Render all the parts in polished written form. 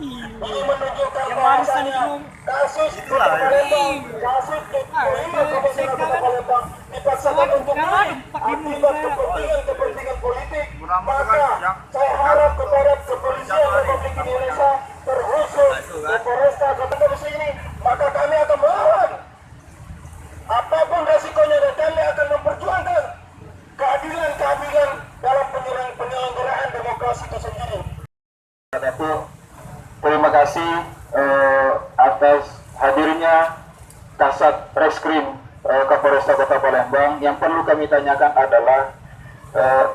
Ini menunjukkan Yang warisan bahasanya itu kasus di itulah Kota ya. Palembang, kasus di kelima kabupaten Kota Palembang dipaksakan untuk naik akibat kepentingan politik. Maka saya harap kepada kepolisian Republik Indonesia terkhusus di Polresta Kabupaten ini, maka kami akan melawan apapun resikonya dan kami akan memperjuangkan keadilan dalam penyelenggaraan demokrasi itu sendiri. Terima kasih atas hadirnya Kasat Reskrim Kapolresta Kota Palembang. Yang perlu kami tanyakan adalah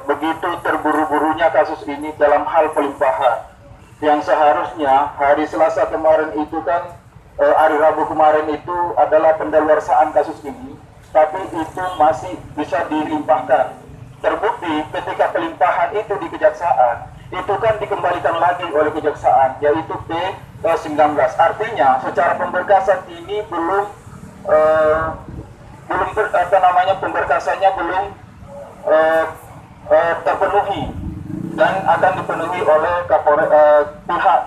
begitu terburu-burunya kasus ini dalam hal pelimpahan, yang seharusnya hari Selasa kemarin itu kan hari Rabu kemarin itu adalah pendaluarsaan kasus ini, tapi itu masih bisa dilimpahkan. Terbukti ketika pelimpahan itu di kejaksaan, itu kan dikembalikan lagi oleh kejaksaan, yaitu P19. Artinya secara pemberkasan ini belum pemberkasannya belum terpenuhi dan akan dipenuhi oleh pihak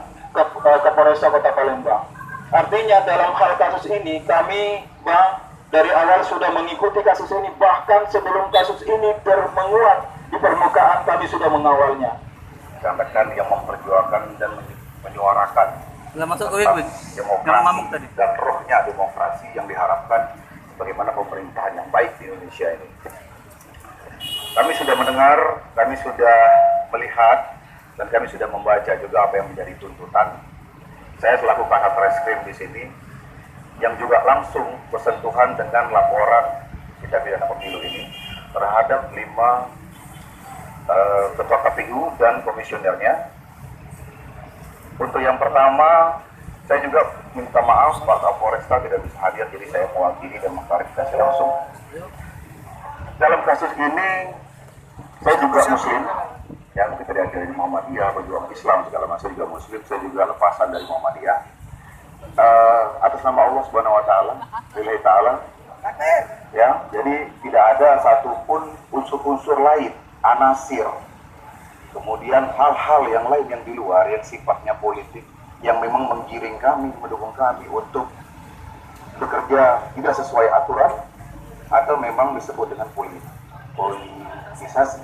Kapolresta Kota Palembang. Artinya dalam hal kasus ini kami dari awal sudah mengikuti kasus ini, bahkan sebelum kasus ini menguat di permukaan kami sudah mengawalnya. Rekan-rekan yang memperjuangkan dan menyuarakan demokrasi dan rohnya demokrasi yang diharapkan bagaimana pemerintahan yang baik di Indonesia ini. Kami sudah mendengar, kami sudah melihat, dan kami sudah membaca juga apa yang menjadi tuntutan. Saya selaku Kasat Reskrim di sini yang juga langsung bersentuhan dengan laporan tindak pidana pemilu ini terhadap 5 ketua KPU dan komisionernya. Untuk yang pertama, saya juga minta maaf Pak Kapolresta tidak bisa hadir, jadi saya mewakili dan mengklarifikasi langsung. Dalam kasus ini, saya juga Muslim, yang kita dari Muhammadiyah, berjuang Islam segala macam, juga Muslim, saya juga lepasan dari Muhammadiyah. Atas nama Allah Subhanahu Wa Taala, Lillahi Taala, ya, jadi tidak ada satupun unsur-unsur lain, anasir, kemudian hal-hal yang lain yang di luar yang sifatnya politik, yang memang menggiring kami, mendukung kami untuk bekerja tidak sesuai aturan atau memang disebut dengan politisasi.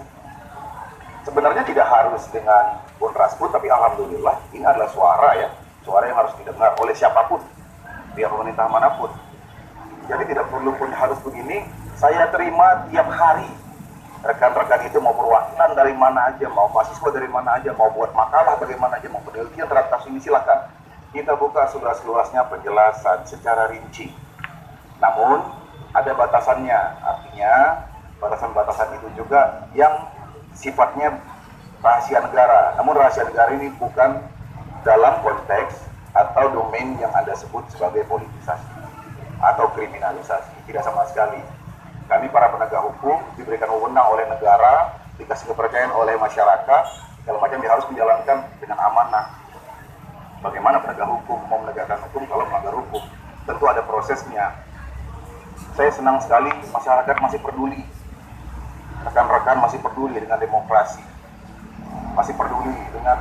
Sebenarnya tidak harus dengan kontraseput, tapi alhamdulillah ini adalah suara yang harus didengar oleh siapapun, pihak pemerintah manapun. Jadi tidak perlu pun harus begini. Saya terima tiap hari rekan-rekan itu mau perwakilan dari mana aja, mau mahasiswa dari mana aja, mau buat makalah bagaimana aja, mau penelitian terhadap kasus ini, silakan. Kita buka seluas-luasnya penjelasan secara rinci. Namun ada batasannya, artinya batasan-batasan itu juga yang sifatnya rahasia negara. Namun rahasia negara ini bukan dalam konteks atau domain yang Anda sebut sebagai politisasi atau kriminalisasi. Tidak sama sekali. Kami para penegak hukum diberikan wewenang oleh negara, dikasih kepercayaan oleh masyarakat, segala macam dia harus menjalankan dengan amanah. Bagaimana penegak hukum mau menegakkan hukum kalau melanggar hukum? Tentu ada prosesnya. Saya senang sekali masyarakat masih peduli, rekan-rekan masih peduli dengan demokrasi, masih peduli dengan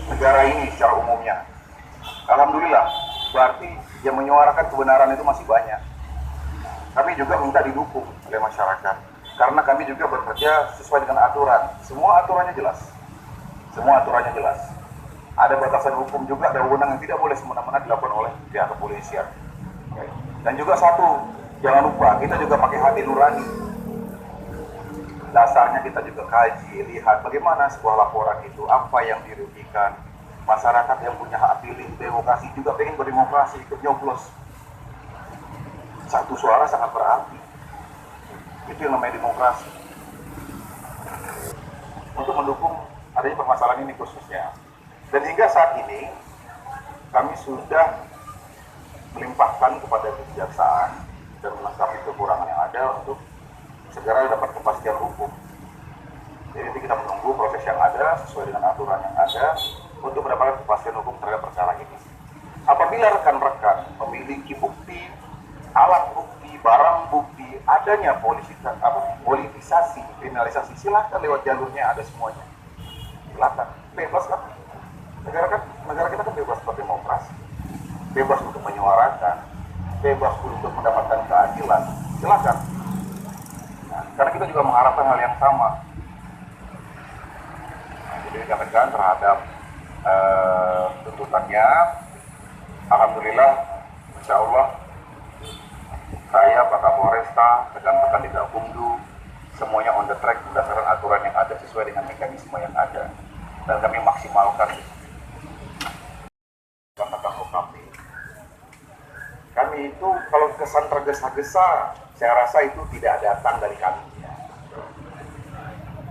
negara ini secara umumnya. Alhamdulillah, berarti yang menyuarakan kebenaran itu masih banyak. Kami juga minta didukung oleh masyarakat, karena kami juga bekerja sesuai dengan aturan. Semua aturannya jelas. Semua aturannya jelas. Ada batasan hukum juga, ada wewenang yang tidak boleh semena-mena dilakukan oleh pihak kepolisian. Dan juga satu, jangan lupa kita juga pakai hati nurani. Dasarnya kita juga kaji, lihat bagaimana sebuah laporan itu, apa yang dirugikan. Masyarakat yang punya hak pilih, demokrasi juga pengen berdemokrasi, ikut nyoblos. Satu suara sangat berarti. Itu yang namanya demokrasi. Untuk mendukung adanya permasalahan ini khususnya. Dan hingga saat ini, kami sudah melimpahkan kepada kejaksaan dan melengkapi kekurangan yang ada untuk segera dapat kepastian hukum. Jadi nanti kita menunggu proses yang ada sesuai dengan aturan yang ada untuk mendapatkan kepastian hukum terhadap perkara ini. Apabila rekan-rekan memiliki bukti, alat bukti, barang bukti, adanya politisasi, kriminalisasi, silahkan lewat jalurnya, ada semuanya. Silakan, bebas kan? Negara kita kan bebas berdemokrasi, bebas untuk menyuarakan, bebas untuk mendapatkan keadilan. Silakan. Nah, karena kita juga mengharapkan hal yang sama. Nah, jadi dikatakan terhadap tuntutannya, alhamdulillah, insya Allah, saya, Pak Kapolresta, rekan-rekan di Gakumdu, semuanya on the track berdasarkan aturan yang ada sesuai dengan mekanisme yang ada, dan kami maksimalkan. Kami itu kalau kesan tergesa-gesa, saya rasa itu tidak datang dari kami.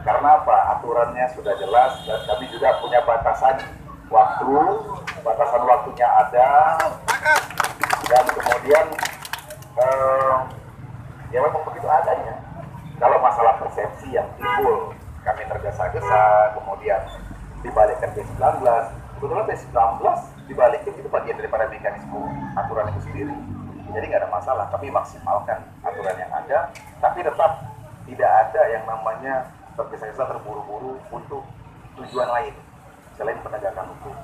Karena apa? Aturannya sudah jelas dan kami juga punya batasan waktu, batasan waktunya ada, dan kemudian ya memang begitu adanya. Kalau masalah persepsi yang timbul, kami tergesa-gesa, kemudian dibalikkan P19, sebetulnya P19 dibalikin itu bagian daripada mekanisme aturan itu sendiri. Jadi nggak ada masalah, kami maksimalkan aturan yang ada, tapi tetap tidak ada yang namanya tergesa-gesa terburu-buru untuk tujuan lain selain penegakan hukum.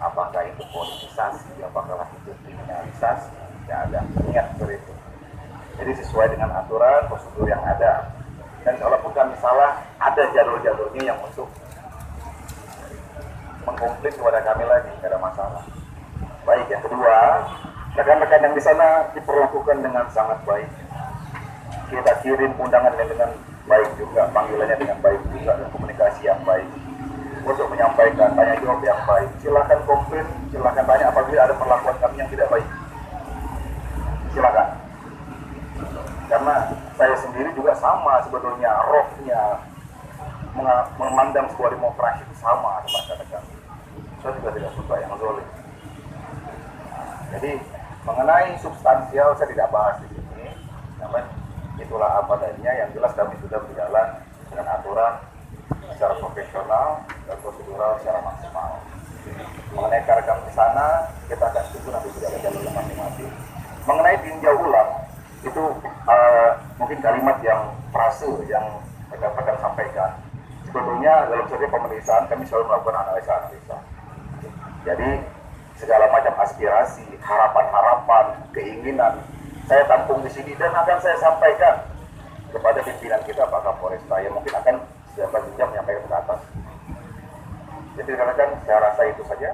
Apakah itu politisasi, apakah itu kriminalisasi, tidak ada. Ingat seperti itu. Jadi sesuai dengan aturan, prosedur yang ada. Dan kalaupun kami salah, ada jalur-jalurnya yang untuk mengkomplit kepada kami lagi, tidak ada masalah. Baik, yang kedua, rekan-rekan yang di sana diperlakukan dengan sangat baik. Kita kirim undangan dengan baik juga, panggilannya dengan baik juga, dan komunikasi yang baik untuk menyampaikan tanya jawab yang baik. Silakan komplain, silakan tanya apabila ada perlakuan kami yang tidak baik. Silakan. Karena saya sendiri juga sama sebetulnya, rohnya memandang sebuah demokrasi itu sama dengan masyarakat. Saya juga tidak suka yang zalim. Jadi mengenai substansial saya tidak bahas di sini, namun itulah apa adanya. Yang jelas kami sudah berjalan dengan aturan secara profesional dan prosedural secara maksimal. Mengenai rekan di sana, kita akan tunggu nanti sudah ada jalur masing-masing. Mengenai tinjau ulang, itu mungkin kalimat yang frase yang rekan-rekan sampaikan. Sebetulnya dalam setiap pemeriksaan kami selalu melakukan analisa. Jadi segala macam aspirasi, harapan-harapan, keinginan saya tampung di sini dan akan saya sampaikan kepada pimpinan kita Pak Kapolresta yang mungkin akan setiap jam menyampaikan ke atas. Jadi rekan-rekan, saya rasa itu saja.